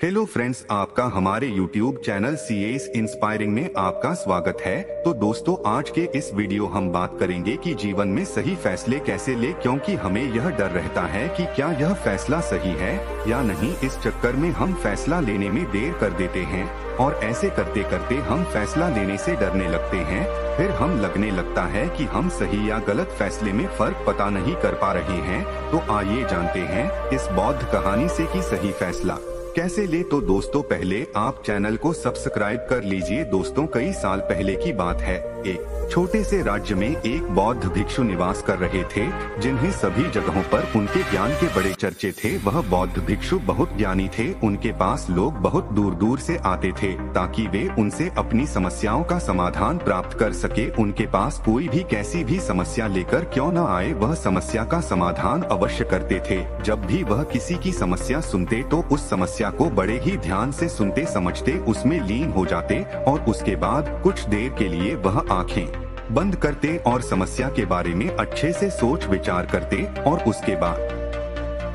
Hello friends, आपका हमारे YouTube channel CS inspiring में आपका स्वागत है। तो दोस्तों, आज के इस वीडियो हम बात करेंगे कि जीवन में सही फैसले कैसे ले, क्योंकि हमें यह डर रहता है कि क्या यह फैसला सही है या नहीं। इस चक्कर में हम फैसला लेने में देर कर देते हैं और ऐसे करते करते हम फैसला लेने से डरने लगते हैं। फिर हम लगने लगता है कि हम सही या गलत फैसले में फर्क पता नहीं कर पा रहे हैं। तो आइए जानते हैं इस बौद्ध कहानी से कि सही फैसला कैसे ले। तो दोस्तों, पहले आप चैनल को सब्सक्राइब कर लीजिए। दोस्तों, कई साल पहले की बात है। एक छोटे से राज्य में एक बौद्ध भिक्षु निवास कर रहे थे, जिन्हें सभी जगहों पर उनके ज्ञान के बड़े चर्चे थे। वह बौद्ध भिक्षु बहुत ज्ञानी थे। उनके पास लोग बहुत दूर दूर से आते थे ताकि वे उनसे अपनी समस्याओं का समाधान प्राप्त कर सके। उनके पास कोई भी कैसी भी समस्या लेकर क्यों न आए, वह समस्या का समाधान अवश्य करते थे। जब भी वह किसी की समस्या सुनते तो उस समस्या को बड़े ही ध्यान से सुनते समझते उसमें लीन हो जाते और उसके बाद कुछ देर के लिए वह आंखें बंद करते और समस्या के बारे में अच्छे से सोच विचार करते और उसके बाद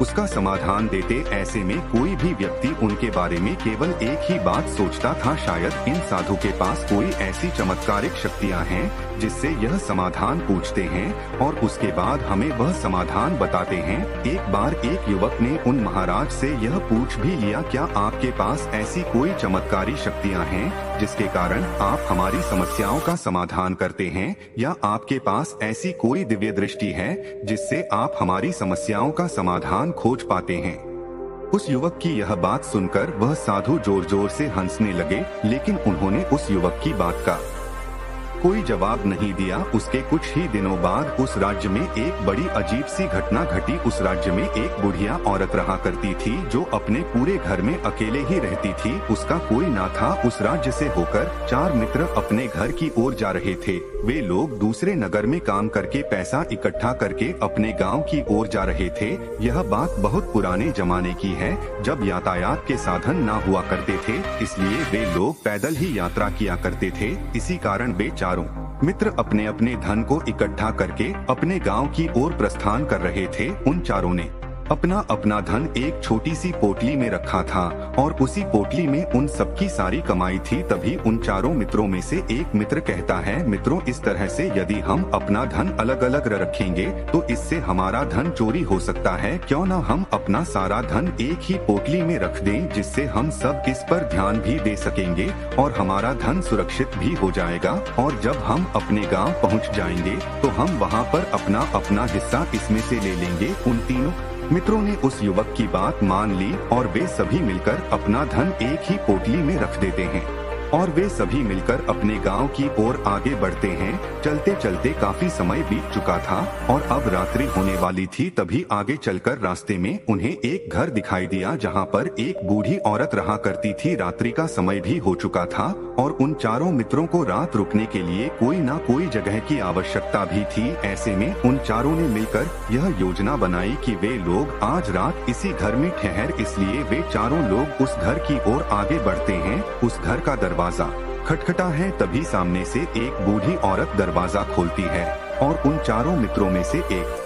उसका समाधान देते। ऐसे में कोई भी व्यक्ति उनके बारे में केवल एक ही बात सोचता था, शायद इन साधु के पास कोई ऐसी चमत्कारिक शक्तियां हैं जिससे यह समाधान पूछते हैं और उसके बाद हमें वह समाधान बताते हैं। एक बार एक युवक ने उन महाराज से यह पूछ भी लिया, क्या आपके पास ऐसी कोई चमत्कारी शक्तियां हैं जिसके कारण आप हमारी समस्याओं का समाधान करते हैं, या आपके पास ऐसी कोई दिव्य दृष्टि है जिससे आप हमारी समस्याओं का समाधान खोज पाते हैं। उस युवक की यह बात सुनकर वह साधु जोर जोर से हंसने लगे, लेकिन उन्होंने उस युवक की बात का कोई जवाब नहीं दिया। उसके कुछ ही दिनों बाद उस राज्य में एक बड़ी अजीब सी घटना घटी। उस राज्य में एक बुढ़िया औरत रहा करती थी जो अपने पूरे घर में अकेले ही रहती थी। उसका कोई ना था। उस राज्य से होकर 4 मित्र अपने घर की ओर जा रहे थे। वे लोग दूसरे नगर में काम करके पैसा इकट्ठा करके अपने गांव की ओर जा रहे थे। यह बात बहुत पुराने जमाने की है, जब यातायात के साधन ना हुआ करते थे, इसलिए वे लोग पैदल ही यात्रा किया करते थे। इसी कारण वे चारों मित्र अपने अपने धन को इकट्ठा करके अपने गांव की ओर प्रस्थान कर रहे थे। उन चारों ने अपना अपना धन एक छोटी सी पोटली में रखा था और उसी पोटली में उन सबकी सारी कमाई थी। तभी उन चारों मित्रों में से एक मित्र कहता है, मित्रों, इस तरह से यदि हम अपना धन अलग अलग रखेंगे तो इससे हमारा धन चोरी हो सकता है। क्यों न हम अपना सारा धन एक ही पोटली में रख दें, जिससे हम सब इस पर ध्यान भी दे सकेंगे और हमारा धन सुरक्षित भी हो जाएगा। और जब हम अपने गाँव पहुँच जाएंगे तो हम वहाँ पर अपना अपना हिस्सा इसमें से ले लेंगे। उन तीनों मित्रों ने उस युवक की बात मान ली और वे सभी मिलकर अपना धन एक ही पोटली में रख देते हैं और वे सभी मिलकर अपने गांव की ओर आगे बढ़ते हैं। चलते चलते काफी समय बीत चुका था और अब रात्रि होने वाली थी। तभी आगे चलकर रास्ते में उन्हें एक घर दिखाई दिया जहां पर एक बूढ़ी औरत रहा करती थी। रात्रि का समय भी हो चुका था और उन चारों मित्रों को रात रुकने के लिए कोई ना कोई जगह की आवश्यकता भी थी। ऐसे में उन चारों ने मिलकर यह योजना बनाई कि वे लोग आज रात इसी घर में ठहर। इसलिए वे चारों लोग उस घर की ओर आगे बढ़ते हैं। उस घर का दरवाजा खटखटा है, तभी सामने से एक बूढ़ी औरत दरवाजा खोलती है और उन चारों मित्रों में से एक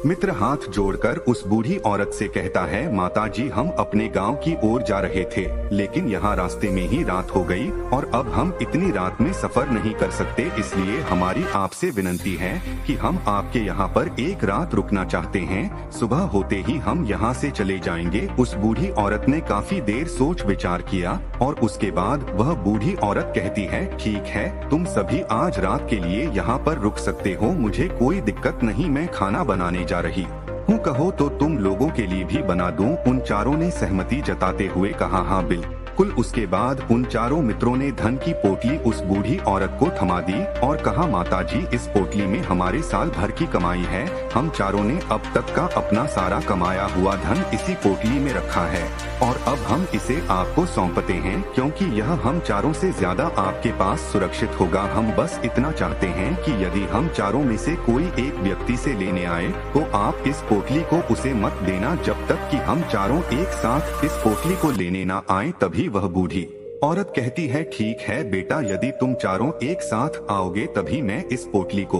मित्र हाथ जोड़कर उस बूढ़ी औरत से कहता है, माताजी, हम अपने गांव की ओर जा रहे थे, लेकिन यहाँ रास्ते में ही रात हो गई और अब हम इतनी रात में सफर नहीं कर सकते, इसलिए हमारी आपसे विनती है कि हम आपके यहाँ पर एक रात रुकना चाहते हैं। सुबह होते ही हम यहाँ से चले जाएंगे। उस बूढ़ी औरत ने काफी देर सोच विचार किया और उसके बाद वह बूढ़ी औरत कहती है, ठीक है, तुम सभी आज रात के लिए यहाँ पर रुक सकते हो, मुझे कोई दिक्कत नहीं, मैं खाना बनाने जा रही हूँ, कहो तो तुम लोगों के लिए भी बना दूं। उन चारों ने सहमति जताते हुए कहा, हाँ बिल्कुल। उसके बाद उन चारों मित्रों ने धन की पोटली उस बूढ़ी औरत को थमा दी और कहा, माताजी, इस पोटली में हमारे साल भर की कमाई है। हम चारों ने अब तक का अपना सारा कमाया हुआ धन इसी पोटली में रखा है और अब हम इसे आपको सौंपते हैं, क्योंकि यह हम चारों से ज्यादा आपके पास सुरक्षित होगा। हम बस इतना चाहते हैं कि यदि हम चारों में से कोई एक व्यक्ति से लेने आए तो आप इस पोटली को उसे मत देना जब तक कि हम चारों एक साथ इस पोटली को लेने ना आए। तभी वह बूढ़ी औरत कहती है, ठीक है बेटा, यदि तुम चारों एक साथ आओगे तभी मैं इस पोटली को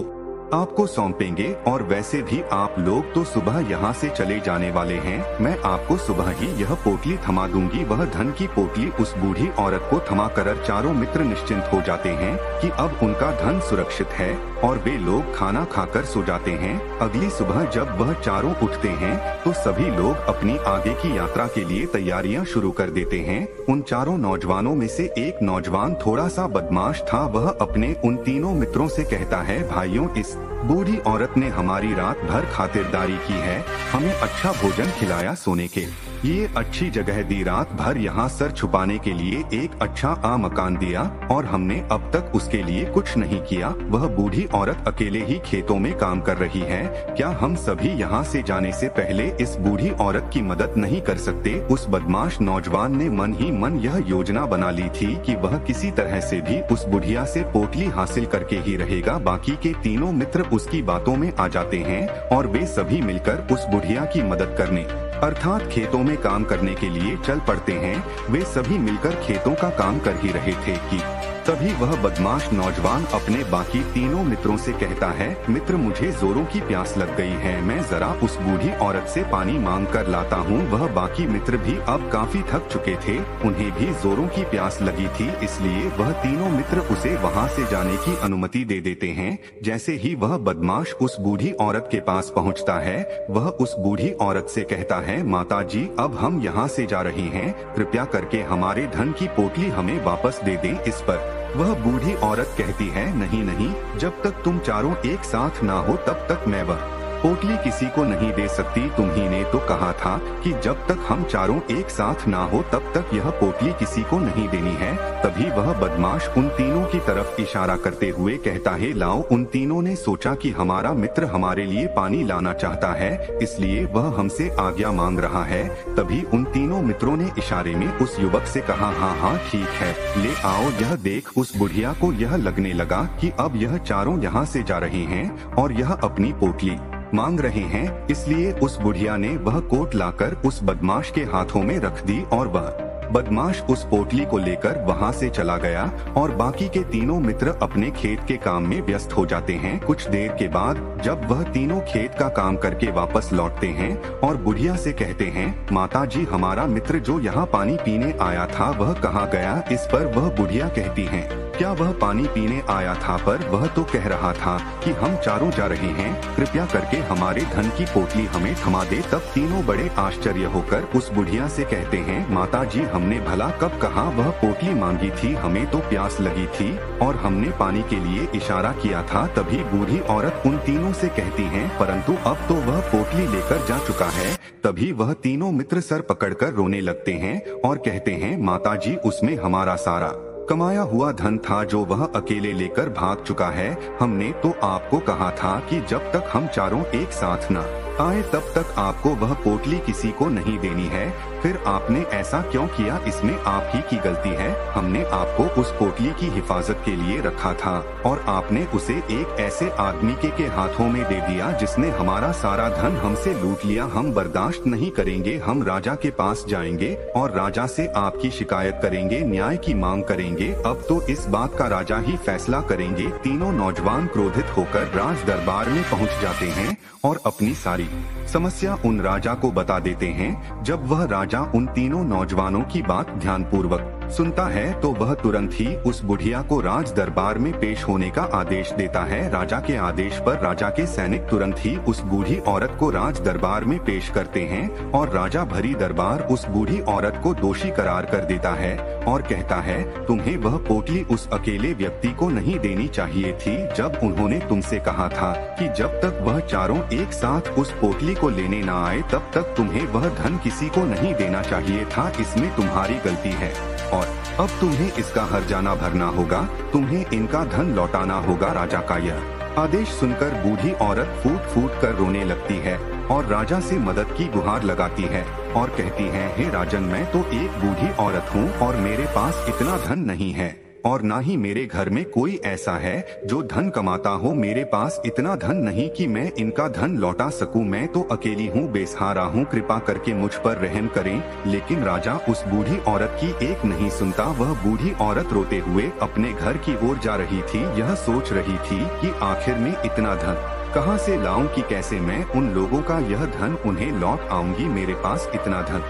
आपको सौंपेंगे। और वैसे भी आप लोग तो सुबह यहाँ से चले जाने वाले हैं, मैं आपको सुबह ही यह पोटली थमा दूंगी। वह धन की पोटली उस बूढ़ी औरत को थमा कर चारों मित्र निश्चिंत हो जाते हैं कि अब उनका धन सुरक्षित है और वे लोग खाना खाकर सो जाते हैं। अगली सुबह जब वह चारों उठते हैं तो सभी लोग अपनी आगे की यात्रा के लिए तैयारियां शुरू कर देते हैं। उन चारों नौजवानों में से एक नौजवान थोड़ा सा बदमाश था। वह अपने उन तीनों मित्रों से कहता है, भाइयों, इस बूढ़ी औरत ने हमारी रात भर खातिरदारी की है, हमें अच्छा भोजन खिलाया, सोने के ये अच्छी जगह दी, रात भर यहाँ सर छुपाने के लिए एक अच्छा मकान दिया और हमने अब तक उसके लिए कुछ नहीं किया। वह बूढ़ी औरत अकेले ही खेतों में काम कर रही है। क्या हम सभी यहाँ से जाने से पहले इस बूढ़ी औरत की मदद नहीं कर सकते? उस बदमाश नौजवान ने मन ही मन यह योजना बना ली थी कि वह किसी तरह से भी उस बुढ़िया से पोटली हासिल करके ही रहेगा। बाकी के तीनों मित्र उसकी बातों में आ जाते हैं और वे सभी मिलकर उस बुढ़िया की मदद करने अर्थात खेतों में काम करने के लिए चल पड़ते हैं। वे सभी मिलकर खेतों का काम कर ही रहे थे कि तभी वह बदमाश नौजवान अपने बाकी तीनों मित्रों से कहता है, मित्र, मुझे जोरों की प्यास लग गई है, मैं जरा उस बूढ़ी औरत से पानी मांग कर लाता हूँ। वह बाकी मित्र भी अब काफी थक चुके थे, उन्हें भी जोरों की प्यास लगी थी, इसलिए वह तीनों मित्र उसे वहाँ से जाने की अनुमति दे देते हैं। जैसे ही वह बदमाश उस बूढ़ी औरत के पास पहुँचता है, वह उस बूढ़ी औरत से कहता है, माता जी, अब हम यहाँ से जा रहे हैं, कृपया करके हमारे धन की पोटली हमें वापस दे दें। इस पर वह बूढ़ी औरत कहती है, नहीं नहीं, जब तक तुम चारों एक साथ ना हो तब तक मैं वह पोटली किसी को नहीं दे सकती। तुम्ही ने तो कहा था कि जब तक हम चारों एक साथ ना हो तब तक यह पोटली किसी को नहीं देनी है। तभी वह बदमाश उन तीनों की तरफ इशारा करते हुए कहता है, लाओ। उन तीनों ने सोचा कि हमारा मित्र हमारे लिए पानी लाना चाहता है, इसलिए वह हमसे आज्ञा मांग रहा है। तभी उन तीनों मित्रों ने इशारे में उस युवक से कहा, हाँ हाँ ठीक है, ले आओ। यह देख उस बुढ़िया को यह लगने लगा कि अब यह चारों यहाँ से जा रहे हैं और यह अपनी पोटली मांग रहे हैं, इसलिए उस बुढ़िया ने वह कोट लाकर उस बदमाश के हाथों में रख दी और वह बदमाश उस पोटली को लेकर वहाँ से चला गया और बाकी के तीनों मित्र अपने खेत के काम में व्यस्त हो जाते हैं। कुछ देर के बाद जब वह तीनों खेत का काम करके वापस लौटते हैं और बुढ़िया से कहते हैं, माता जी, हमारा मित्र जो यहाँ पानी पीने आया था वह कहाँ गया? इस पर वह बुढ़िया कहती है, क्या वह पानी पीने आया था? पर वह तो कह रहा था कि हम चारों जा रहे हैं, कृपया करके हमारे धन की पोटली हमें थमा दे। तब तीनों बड़े आश्चर्य होकर उस बुढ़िया से कहते हैं, माता जी, हमने भला कब कहा वह पोटली मांगी थी? हमें तो प्यास लगी थी और हमने पानी के लिए इशारा किया था। तभी बूढ़ी औरत उन तीनों से कहती है, परंतु अब तो वह पोटली लेकर जा चुका है। तभी वह तीनों मित्र सर पकड़कर रोने लगते हैं और कहते हैं, माता जी, उसमें हमारा सारा कमाया हुआ धन था जो वह अकेले लेकर भाग चुका है। हमने तो आपको कहा था कि जब तक हम चारों एक साथ न आए तब तक आपको वह पोटली किसी को नहीं देनी है, फिर आपने ऐसा क्यों किया? इसमें आप ही की गलती है। हमने आपको उस पोटली की हिफाजत के लिए रखा था और आपने उसे एक ऐसे आदमी के हाथों में दे दिया जिसने हमारा सारा धन हमसे लूट लिया। हम बर्दाश्त नहीं करेंगे, हम राजा के पास जाएंगे और राजा से आपकी शिकायत करेंगे, न्याय की मांग करेंगे। अब तो इस बात का राजा ही फैसला करेंगे। तीनों नौजवान क्रोधित होकर राज दरबार में पहुंच जाते हैं और अपनी सारी समस्या उन राजा को बता देते हैं। जब वह राजा उन तीनों नौजवानों की बात ध्यानपूर्वक सुनता है तो वह तुरंत ही उस बुढ़िया को राज दरबार में पेश होने का आदेश देता है। राजा के आदेश पर राजा के सैनिक तुरंत ही उस बूढ़ी औरत को राज दरबार में पेश करते हैं और राजा भरी दरबार उस बूढ़ी औरत को दोषी करार कर देता है और कहता है, तुम्हें वह पोटली उस अकेले व्यक्ति को नहीं देनी चाहिए थी जब उन्होंने तुमसे कहा था कि जब तक वह चारों एक साथ उस पोटली को लेने न आए तब तक तुम्हें वह धन किसी को नहीं देना चाहिए था। इसमें तुम्हारी गलती है और अब तुम्हें इसका हर्जाना भरना होगा, तुम्हें इनका धन लौटाना होगा। राजा का यह आदेश सुनकर बूढ़ी औरत फूट फूट कर रोने लगती है और राजा से मदद की गुहार लगाती है और कहती है, हे राजन, मैं तो एक बूढ़ी औरत हूँ और मेरे पास इतना धन नहीं है और ना ही मेरे घर में कोई ऐसा है जो धन कमाता हो। मेरे पास इतना धन नहीं कि मैं इनका धन लौटा सकूं। मैं तो अकेली हूँ, बेसहारा हूँ, कृपा करके मुझ पर रहम करें। लेकिन राजा उस बूढ़ी औरत की एक नहीं सुनता। वह बूढ़ी औरत रोते हुए अपने घर की ओर जा रही थी। यह सोच रही थी कि आखिर में इतना धन कहाँ से लाऊं, कि कैसे मैं उन लोगों का यह धन उन्हें लौट आऊंगी। मेरे पास इतना धन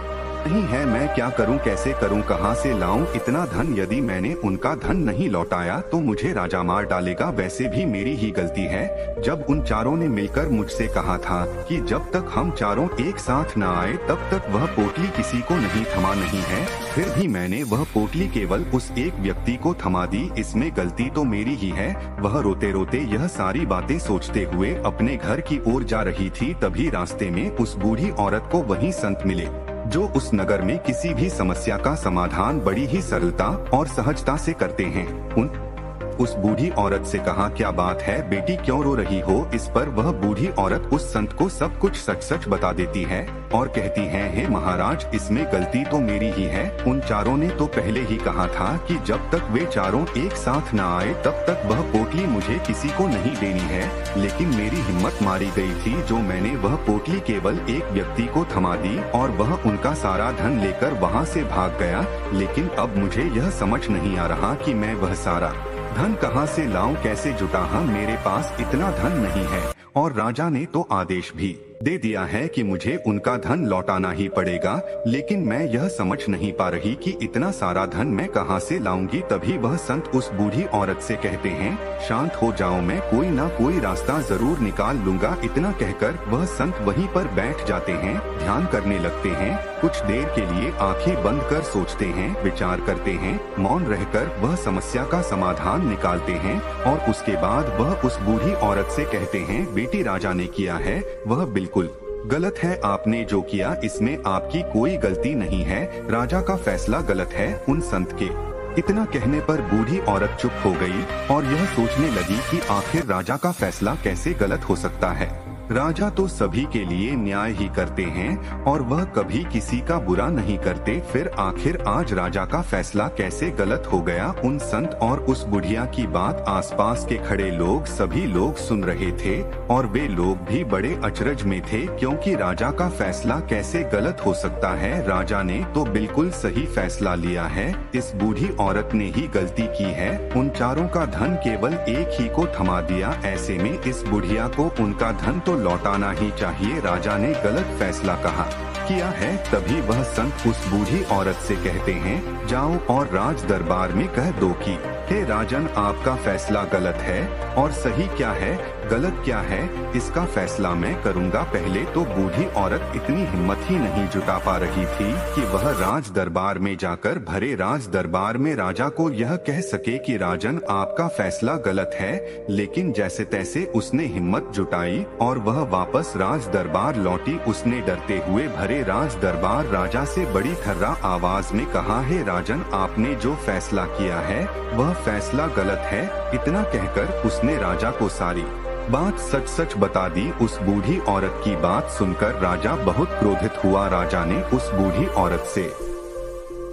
नहीं है, मैं क्या करूं, कैसे करूं, कहां से लाऊं इतना धन। यदि मैंने उनका धन नहीं लौटाया तो मुझे राजा मार डालेगा। वैसे भी मेरी ही गलती है। जब उन चारों ने मिलकर मुझसे कहा था कि जब तक हम चारों एक साथ न आए तब तक वह पोटली किसी को नहीं थमा नहीं है, फिर भी मैंने वह पोटली केवल उस एक व्यक्ति को थमा दी। इसमें गलती तो मेरी ही है। वह रोते रोते यह सारी बातें सोचते हुए अपने घर की ओर जा रही थी। तभी रास्ते में उस बूढ़ी औरत को वही संत मिले जो उस नगर में किसी भी समस्या का समाधान बड़ी ही सरलता और सहजता से करते हैं। उस बूढ़ी औरत से कहा, क्या बात है बेटी, क्यों रो रही हो। इस पर वह बूढ़ी औरत उस संत को सब कुछ सच सच बता देती है और कहती है, हे महाराज, इसमें गलती तो मेरी ही है। उन चारों ने तो पहले ही कहा था कि जब तक वे चारों एक साथ न आए तब तक वह पोटली मुझे किसी को नहीं देनी है। लेकिन मेरी हिम्मत मारी गई थी जो मैंने वह पोटली केवल एक व्यक्ति को थमा दी और वह उनका सारा धन लेकर वहाँ से भाग गया। लेकिन अब मुझे यह समझ नहीं आ रहा कि मैं वह सारा धन कहाँ से लाऊं, कैसे जुटाऊं। मेरे पास इतना धन नहीं है और राजा ने तो आदेश भी दे दिया है कि मुझे उनका धन लौटाना ही पड़ेगा। लेकिन मैं यह समझ नहीं पा रही कि इतना सारा धन मैं कहां से लाऊंगी। तभी वह संत उस बूढ़ी औरत से कहते हैं, शांत हो जाओ, मैं कोई ना कोई रास्ता जरूर निकाल लूंगा। इतना कहकर वह संत वहीं पर बैठ जाते हैं, ध्यान करने लगते हैं। कुछ देर के लिए आंखें बंद कर सोचते हैं, विचार करते हैं। मौन रहकर वह समस्या का समाधान निकालते हैं और उसके बाद वह उस बूढ़ी औरत से कहते हैं, बेटी, राजा ने किया है वह बिल्कुल गलत है। आपने जो किया इसमें आपकी कोई गलती नहीं है। राजा का फैसला गलत है। उन संत के इतना कहने पर बूढ़ी औरत चुप हो गई और यह सोचने लगी कि आखिर राजा का फैसला कैसे गलत हो सकता है। राजा तो सभी के लिए न्याय ही करते हैं और वह कभी किसी का बुरा नहीं करते। फिर आखिर आज राजा का फैसला कैसे गलत हो गया। उन संत और उस बुढ़िया की बात आसपास के खड़े लोग सभी लोग सुन रहे थे और वे लोग भी बड़े अचरज में थे, क्योंकि राजा का फैसला कैसे गलत हो सकता है। राजा ने तो बिल्कुल सही फैसला लिया है। इस बूढ़ी औरत ने ही गलती की है। उन चारों का धन केवल एक ही को थमा दिया। ऐसे में इस बुढ़िया को उनका धन तो लौटाना ही चाहिए। राजा ने गलत फैसला किया है। तभी वह संत उस बूढ़ी औरत से कहते हैं, जाओ और राज दरबार में कह दो कि हे राजन, आपका फैसला गलत है और सही क्या है, गलत क्या है, इसका फैसला मैं करूंगा। पहले तो बूढ़ी औरत इतनी हिम्मत ही नहीं जुटा पा रही थी कि वह राज दरबार में जाकर भरे राज दरबार में राजा को यह कह सके कि राजन, आपका फैसला गलत है। लेकिन जैसे तैसे उसने हिम्मत जुटाई और वह वापस राज दरबार लौटी। उसने डरते हुए भरे राज दरबार राजा से बड़ी खर्रा आवाज में कहा, हे राजन, आपने जो फैसला किया है वह फैसला गलत है। इतना कहकर उसने राजा को सारी बात सच सच बता दी। उस बूढ़ी औरत की बात सुनकर राजा बहुत क्रोधित हुआ। राजा ने उस बूढ़ी औरत से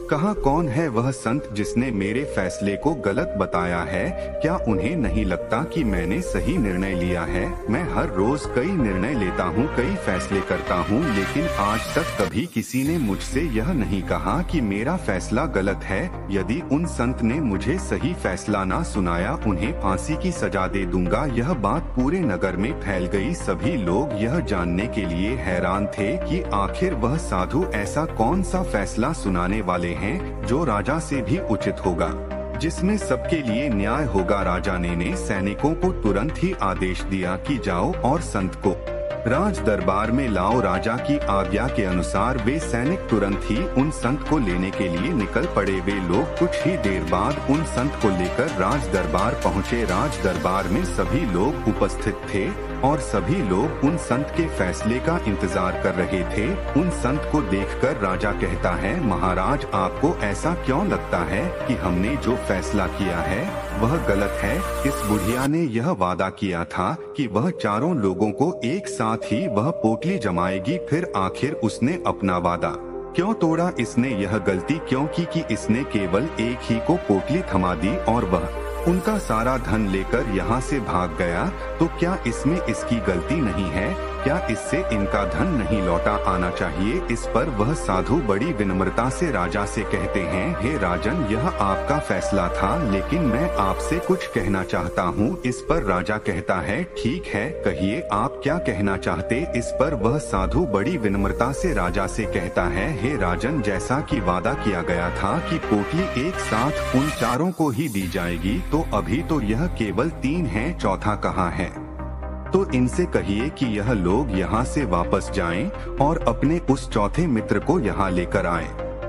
कहा, कौन है वह संत जिसने मेरे फैसले को गलत बताया है। क्या उन्हें नहीं लगता कि मैंने सही निर्णय लिया है। मैं हर रोज कई निर्णय लेता हूँ, कई फैसले करता हूँ, लेकिन आज तक कभी किसी ने मुझसे यह नहीं कहा कि मेरा फैसला गलत है। यदि उन संत ने मुझे सही फैसला ना सुनाया, उन्हें फांसी की सजा दे दूंगा। यह बात पूरे नगर में फैल गई। सभी लोग यह जानने के लिए हैरान थे कि आखिर वह साधु ऐसा कौन सा फैसला सुनाने वाले हैं जो राजा से भी उचित होगा, जिसमें सबके लिए न्याय होगा। राजा ने सैनिकों को तुरंत ही आदेश दिया कि जाओ और संत को राज दरबार में लाओ। राजा की आज्ञा के अनुसार वे सैनिक तुरंत ही उन संत को लेने के लिए निकल पड़े। वे लोग कुछ ही देर बाद उन संत को लेकर राज दरबार पहुँचे। राज दरबार में सभी लोग उपस्थित थे और सभी लोग उन संत के फैसले का इंतजार कर रहे थे। उन संत को देखकर राजा कहता है, महाराज, आपको ऐसा क्यों लगता है कि हमने जो फैसला किया है वह गलत है। इस बुढ़िया ने यह वादा किया था कि वह चारों लोगों को एक साथ ही वह पोटली जमाएगी। फिर आखिर उसने अपना वादा क्यों तोड़ा इसने यह गलती क्यों की कि इसने केवल एक ही को पोटली थमा दी और वह उनका सारा धन लेकर यहाँ से भाग गया। तो क्या इसमें इसकी गलती नहीं है? क्या इससे इनका धन नहीं लौटा आना चाहिए? इस पर वह साधु बड़ी विनम्रता से राजा से कहते हैं, हे राजन, यह आपका फैसला था, लेकिन मैं आपसे कुछ कहना चाहता हूँ। इस पर राजा कहता है, ठीक है, कहिए आप क्या कहना चाहते? इस पर वह साधु बड़ी विनम्रता से राजा से कहता है, हे राजन, जैसा कि वादा किया गया था कि पोटली एक साथ उन चारों को ही दी जाएगी, तो अभी तो यह केवल 3 हैं, चौथा कहाँ है? तो इनसे कहिए कि यह लोग यहाँ से वापस जाएं और अपने उस चौथे मित्र को यहाँ लेकर आएं।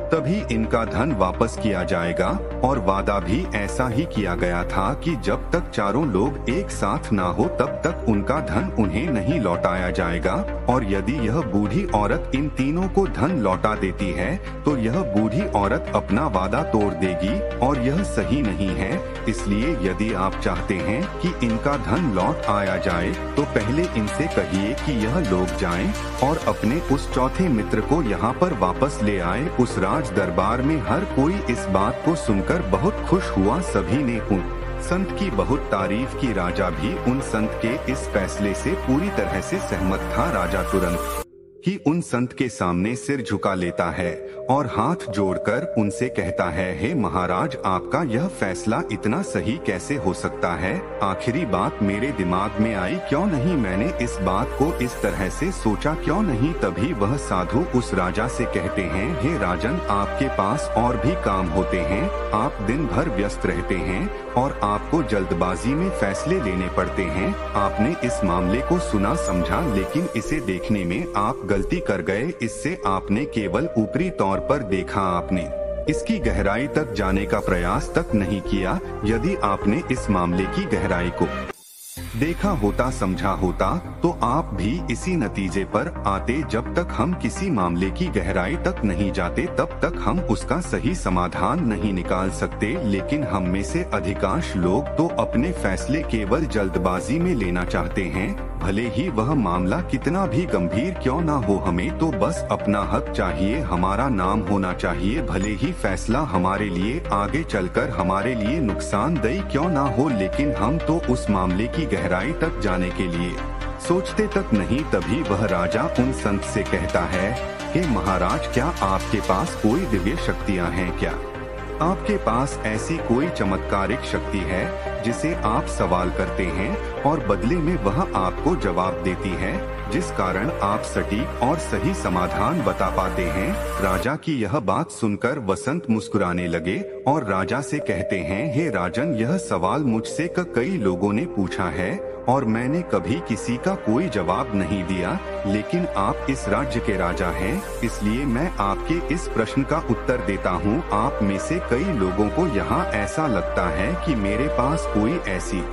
तभी इनका धन वापस किया जाएगा। और वादा भी ऐसा ही किया गया था कि जब तक चारों लोग एक साथ ना हो तब तक उनका धन उन्हें नहीं लौटाया जाएगा। और यदि यह बूढ़ी औरत इन तीनों को धन लौटा देती है तो यह बूढ़ी औरत अपना वादा तोड़ देगी और यह सही नहीं है। इसलिए यदि आप चाहते हैं कि इनका धन लौट आया जाए तो पहले इनसे कहिए कि यह लोग जाएं और अपने उस चौथे मित्र को यहाँ पर वापस ले आए। उस राज दरबार में हर कोई इस बात को सुनकर बहुत खुश हुआ। सभी ने उन संत की बहुत तारीफ की। राजा भी उन संत के इस फैसले से पूरी तरह से सहमत था। राजा तुरंत ही उन संत के सामने सिर झुका लेता है और हाथ जोड़कर उनसे कहता है, हे महाराज, आपका यह फैसला इतना सही कैसे हो सकता है? आखिरी बात मेरे दिमाग में आई क्यों नहीं? मैंने इस बात को इस तरह से सोचा क्यों नहीं? तभी वह साधु उस राजा से कहते हैं, हे राजन, आपके पास और भी काम होते हैं, आप दिन भर व्यस्त रहते हैं और आपको जल्दबाजी में फैसले लेने पड़ते हैं। आपने इस मामले को सुना समझा, लेकिन इसे देखने में आप गलती कर गए। इससे आपने केवल ऊपरी तौर पर देखा, आपने इसकी गहराई तक जाने का प्रयास तक नहीं किया। यदि आपने इस मामले की गहराई को देखा होता, समझा होता, तो आप भी इसी नतीजे पर आते। जब तक हम किसी मामले की गहराई तक नहीं जाते तब तक हम उसका सही समाधान नहीं निकाल सकते। लेकिन हम में से अधिकांश लोग तो अपने फैसले केवल जल्दबाजी में लेना चाहते हैं, भले ही वह मामला कितना भी गंभीर क्यों ना हो। हमें तो बस अपना हक चाहिए, हमारा नाम होना चाहिए, भले ही फैसला हमारे लिए आगे चलकर हमारे लिए नुकसानदेह क्यों ना हो। लेकिन हम तो उस मामले की गहराई तक जाने के लिए सोचते तक नहीं। तभी वह राजा उन संत से कहता है, हे महाराज, क्या आपके पास कोई दिव्य शक्तियाँ हैं क्या? आपके पास ऐसी कोई चमत्कारिक शक्ति है जिसे आप सवाल करते हैं और बदले में वह आपको जवाब देती है, जिस कारण आप सटीक और सही समाधान बता पाते हैं? राजा की यह बात सुनकर वसंत मुस्कुराने लगे और राजा से कहते हैं, हे राजन, यह सवाल मुझसे कई लोगों ने पूछा है और मैंने कभी किसी का कोई जवाब नहीं दिया। लेकिन आप इस राज्य के राजा हैं, इसलिए मैं आपके इस प्रश्न का उत्तर देता हूँ। आप में से कई लोगों को यहाँ ऐसा लगता है कि मेरे पास कोई ऐसी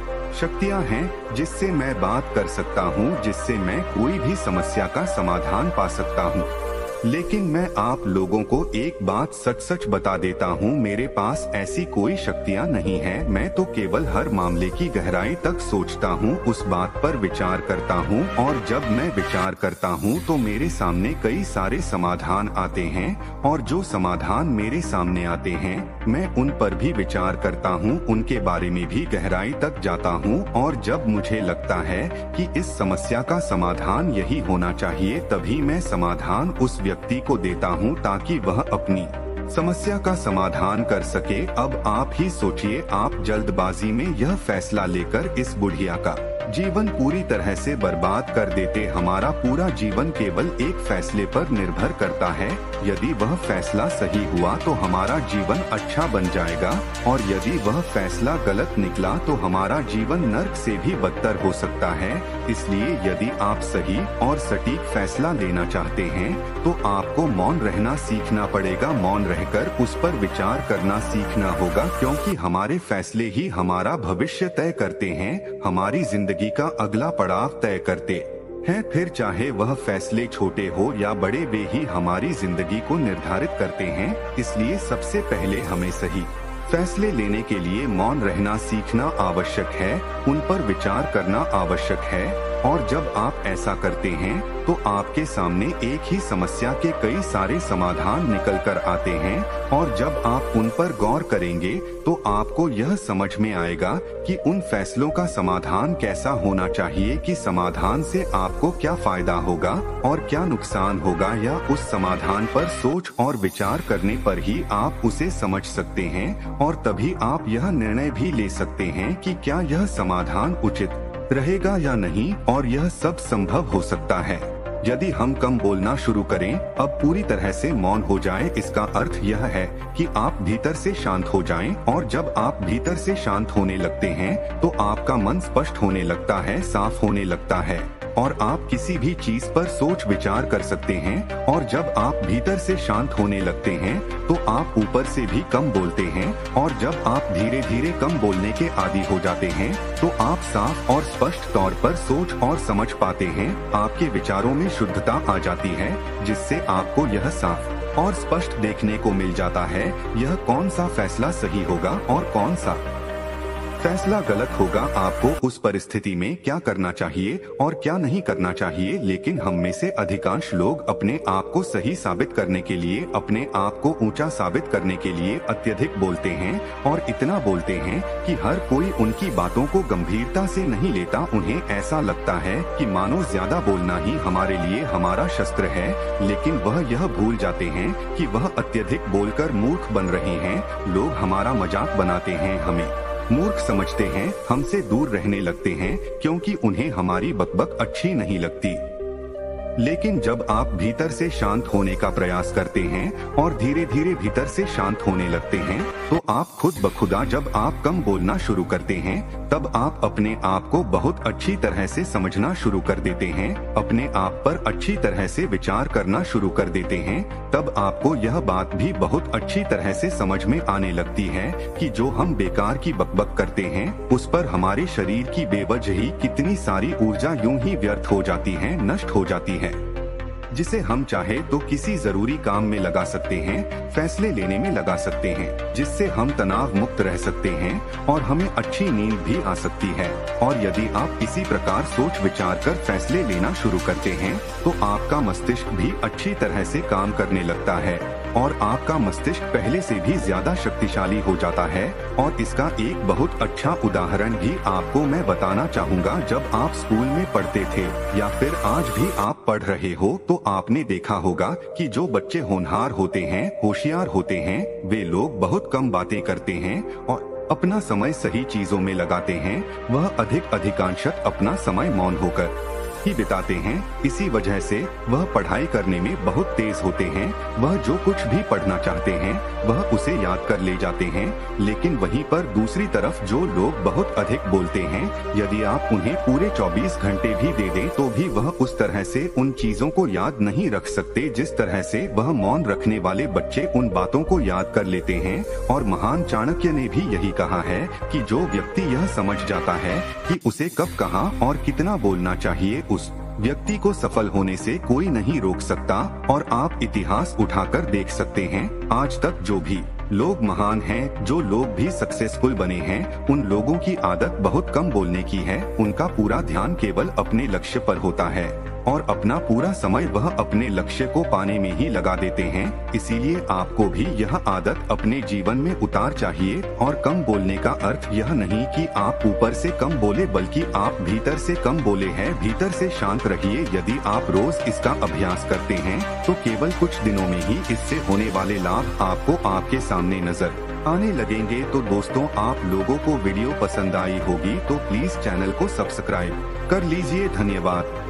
शक्तियाँ हैं जिससे मैं बात कर सकता हूँ, जिससे मैं कोई भी समस्या का समाधान पा सकता हूँ। लेकिन मैं आप लोगों को एक बात सच सच बता देता हूँ, मेरे पास ऐसी कोई शक्तियाँ नहीं है। मैं तो केवल हर मामले की गहराई तक सोचता हूँ, उस बात पर विचार करता हूँ, और जब मैं विचार करता हूँ तो मेरे सामने कई सारे समाधान आते हैं, और जो समाधान मेरे सामने आते हैं मैं उन पर भी विचार करता हूँ, उनके बारे में भी गहराई तक जाता हूँ। और जब मुझे लगता है कि इस समस्या का समाधान यही होना चाहिए, तभी मैं समाधान उस व्यक्ति को देता हूं ताकि वह अपनी समस्या का समाधान कर सके। अब आप ही सोचिए, आप जल्दबाजी में यह फैसला लेकर इस बुढ़िया का जीवन पूरी तरह से बर्बाद कर देते। हमारा पूरा जीवन केवल एक फैसले पर निर्भर करता है। यदि वह फैसला सही हुआ तो हमारा जीवन अच्छा बन जाएगा, और यदि वह फैसला गलत निकला तो हमारा जीवन नर्क से भी बदतर हो सकता है। इसलिए यदि आप सही और सटीक फैसला लेना चाहते हैं तो आपको मौन रहना सीखना पड़ेगा। मौन रहकर उस पर विचार करना सीखना होगा, क्योंकि हमारे फैसले ही हमारा भविष्य तय करते हैं, हमारी जिंदगी का अगला पड़ाव तय करते हैं। फिर चाहे वह फैसले छोटे हो या बड़े, वे ही हमारी जिंदगी को निर्धारित करते हैं। इसलिए सबसे पहले हमें सही फैसले लेने के लिए मौन रहना सीखना आवश्यक है, उन पर विचार करना आवश्यक है। और जब आप ऐसा करते हैं तो आपके सामने एक ही समस्या के कई सारे समाधान निकल कर आते हैं, और जब आप उन पर गौर करेंगे तो आपको यह समझ में आएगा कि उन फैसलों का समाधान कैसा होना चाहिए, कि समाधान से आपको क्या फायदा होगा और क्या नुकसान होगा, या उस समाधान पर सोच और विचार करने पर ही आप उसे समझ सकते हैं, और तभी आप यह निर्णय भी ले सकते हैं कि क्या यह समाधान उचित रहेगा या नहीं, और यह सब संभव हो सकता है यदि हम कम बोलना शुरू करें, अब पूरी तरह से मौन हो जाए। इसका अर्थ यह है कि आप भीतर से शांत हो जाएं, और जब आप भीतर से शांत होने लगते हैं तो आपका मन स्पष्ट होने लगता है, साफ होने लगता है, और आप किसी भी चीज पर सोच विचार कर सकते हैं। और जब आप भीतर से शांत होने लगते हैं तो आप ऊपर से भी कम बोलते हैं, और जब आप धीरे धीरे कम बोलने के आदी हो जाते हैं तो आप साफ और स्पष्ट तौर पर सोच और समझ पाते हैं। आपके विचारों में शुद्धता आ जाती है, जिससे आपको यह साफ और स्पष्ट देखने को मिल जाता है यह कौन सा फैसला सही होगा और कौन सा फैसला गलत होगा। आपको उस परिस्थिति में क्या करना चाहिए और क्या नहीं करना चाहिए। लेकिन हम में से अधिकांश लोग अपने आप को सही साबित करने के लिए, अपने आप को ऊंचा साबित करने के लिए अत्यधिक बोलते हैं, और इतना बोलते हैं कि हर कोई उनकी बातों को गंभीरता से नहीं लेता। उन्हें ऐसा लगता है कि मानो ज्यादा बोलना ही हमारे लिए हमारा शस्त्र है, लेकिन वह यह भूल जाते हैं कि वह अत्यधिक बोलकर मूर्ख बन रहे हैं। लोग हमारा मजाक बनाते हैं, हमें मूर्ख समझते हैं, हमसे दूर रहने लगते हैं, क्योंकि उन्हें हमारी बकबक अच्छी नहीं लगती। लेकिन जब आप भीतर से शांत होने का प्रयास करते हैं और धीरे धीरे भीतर से शांत होने लगते हैं, तो आप खुद ब खुदा, जब आप कम बोलना शुरू करते हैं तब आप अपने आप को बहुत अच्छी तरह से समझना शुरू कर देते हैं, अपने आप पर अच्छी तरह से विचार करना शुरू कर देते हैं। तब आपको यह बात भी बहुत अच्छी तरह से समझ में आने लगती है कि जो हम बेकार की बकबक करते हैं उस पर हमारे शरीर की बेवजह ही कितनी सारी ऊर्जा यूं ही व्यर्थ हो जाती है, नष्ट हो जाती है, जिसे हम चाहे तो किसी जरूरी काम में लगा सकते हैं, फैसले लेने में लगा सकते हैं, जिससे हम तनाव मुक्त रह सकते हैं और हमें अच्छी नींद भी आ सकती है। और यदि आप इसी प्रकार सोच विचार कर फैसले लेना शुरू करते हैं तो आपका मस्तिष्क भी अच्छी तरह से काम करने लगता है, और आपका मस्तिष्क पहले से भी ज्यादा शक्तिशाली हो जाता है। और इसका एक बहुत अच्छा उदाहरण भी आपको मैं बताना चाहूँगा। जब आप स्कूल में पढ़ते थे या फिर आज भी आप पढ़ रहे हो, तो आपने देखा होगा कि जो बच्चे होनहार होते हैं, होशियार होते हैं, वे लोग बहुत कम बातें करते हैं और अपना समय सही चीजों में लगाते हैं। वह अधिकांशतः अपना समय मौन होकर ही बिताते हैं। इसी वजह से वह पढ़ाई करने में बहुत तेज होते हैं। वह जो कुछ भी पढ़ना चाहते हैं वह उसे याद कर ले जाते हैं। लेकिन वहीं पर दूसरी तरफ जो लोग बहुत अधिक बोलते हैं, यदि आप उन्हें पूरे 24 घंटे भी दे दें तो भी वह उस तरह से उन चीजों को याद नहीं रख सकते जिस तरह से वह मौन रखने वाले बच्चे उन बातों को याद कर लेते हैं। और महान चाणक्य ने भी यही कहा है कि जो व्यक्ति यह समझ जाता है कि उसे कब, कहाँ और कितना बोलना चाहिए, उस व्यक्ति को सफल होने से कोई नहीं रोक सकता। और आप इतिहास उठाकर देख सकते हैं, आज तक जो भी लोग महान हैं, जो लोग भी सक्सेसफुल बने हैं, उन लोगों की आदत बहुत कम बोलने की है। उनका पूरा ध्यान केवल अपने लक्ष्य पर होता है और अपना पूरा समय वह अपने लक्ष्य को पाने में ही लगा देते हैं। इसीलिए आपको भी यह आदत अपने जीवन में उतार चाहिए। और कम बोलने का अर्थ यह नहीं कि आप ऊपर से कम बोले, बल्कि आप भीतर से कम बोले हैं। भीतर से शांत रहिए। यदि आप रोज इसका अभ्यास करते हैं तो केवल कुछ दिनों में ही इससे होने वाले लाभ आपको आपके सामने नजर आने लगेंगे। तो दोस्तों, आप लोगों को वीडियो पसंद आई होगी तो प्लीज चैनल को सब्सक्राइब कर लीजिए। धन्यवाद।